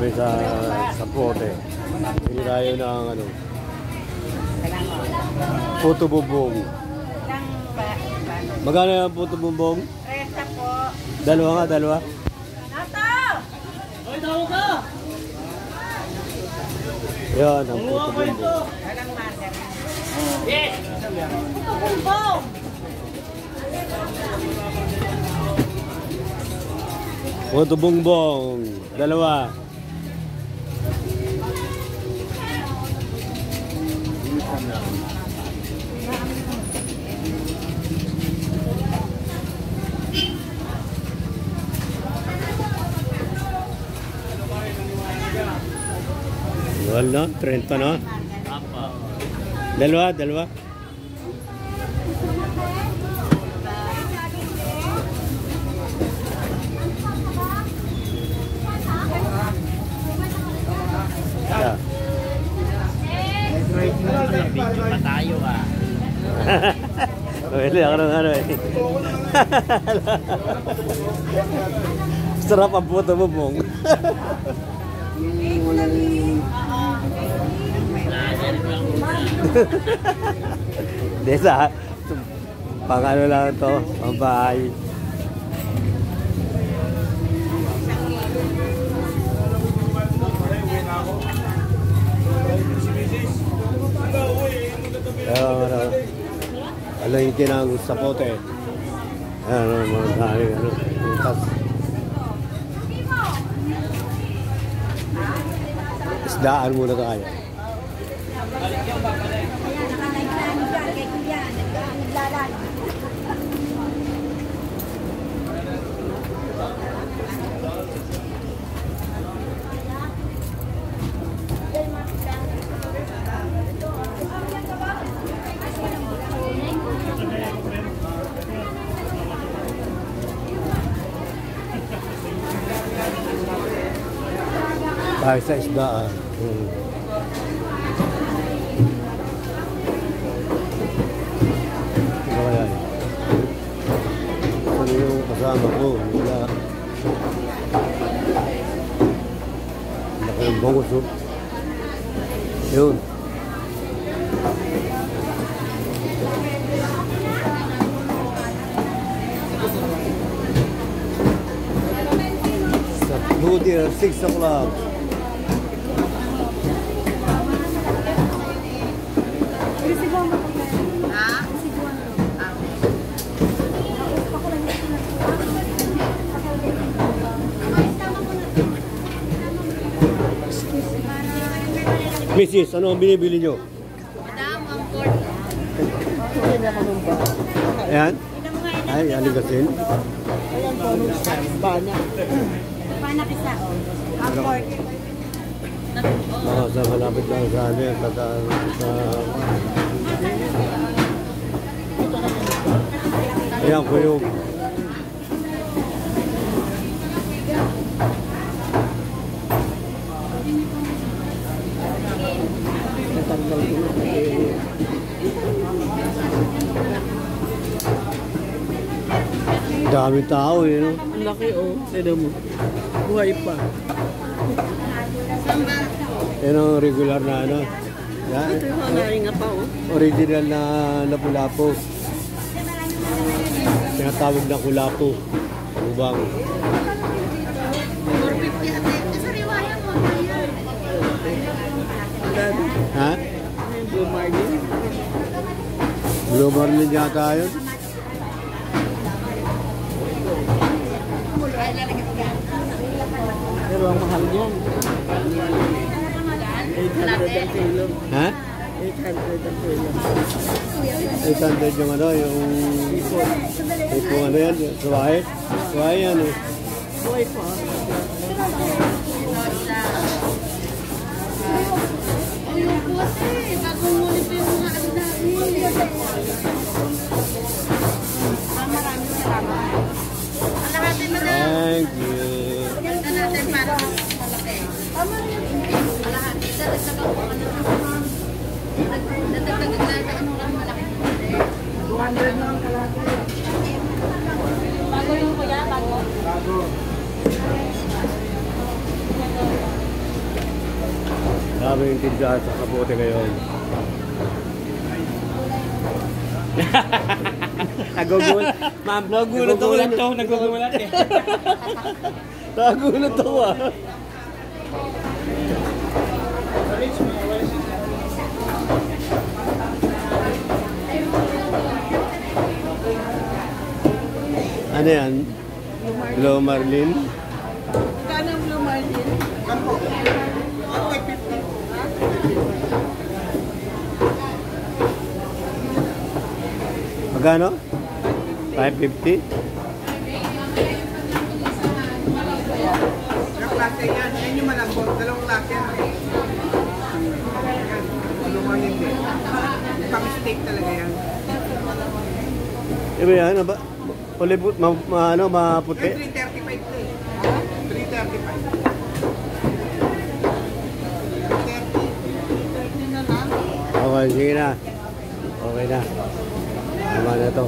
kami sa pote. Hindi tayo ng ano, puto bubong. Magkano yung puto bubong? 30 po. Dalawa nga, dalawa. Nato! Hoy, tawag ka! Yan, ang puto bubong. Walang mother. Yes! Puto bumbong! Puto bumbong. Dalawa. Wala, 30 na. Dalawa, dalawa. Yeah. Video pa tayo ah. Pwede ako ng ano eh. Sarap ang puto bubong. Hindi sa pang ano lang to, pang bahay. Alam yung tinang sa pote. Ano, mga dahil, ano, butas. Isdaan muna tayo. Tayo sa isdaan. Ano kaya yun? Ano yung kasama ko? Wala. Laki ng bongos, oh. Yun. Sa Budi, 6 o'clock. Mrs., ano ang binibili nyo? Madam, ang court. Ayan? Ay, aligasin. Ayan po, bana. Bana kisa. Ang court. Oo, sa malapit lang sa amin. Ayan, kuyog. Daming tao eh, no? Ang laki oh, tignan mo. Buhay pa. Yan ang regular na ano. Yan. Ito yung hanaringa pa oh. Original na lapu-lapu. Tinatawag na kulapo. Lubang. 450 ate. Sa riwaya mo. Ha? Yung Blue Marlin. Blue Marlin yata yun. Pero ang mahal niyan. 800 ang kilo. Ha? 800 ang kilo. 800 yung ano, yung ano yan, suwahe. Suwahe yan eh. Buhay pa. Yung puwate. Bagong muli pa yung mga ano namin. Maraming salamat. Ang natin madam. Thank you. Ang natin para malaki. Malaki. Dadagdagan ko ano. Dadagdagan ano lang malaki. 200 na ang kalaki. Bago yung kuya, bago. Bago. daming tindahan sa kabote ngayon. Nagugulat. Ma'am, nagugulat ako lang to. Nagugulat eh. Nagulat ako ah. Ano yan? Blue Marlin? Kano ang blue marlin? Magkano? 550? Yung klase yan. Yan yung malambot. Dalawang klase yan. Yan. Tulungan hindi. Pa-mistake talaga yan. Iba yan, ano ba? Palibot, ano, maputi? Yan 335 to eh. 335. 330. Okay, sige na. Okay na. Tama na to.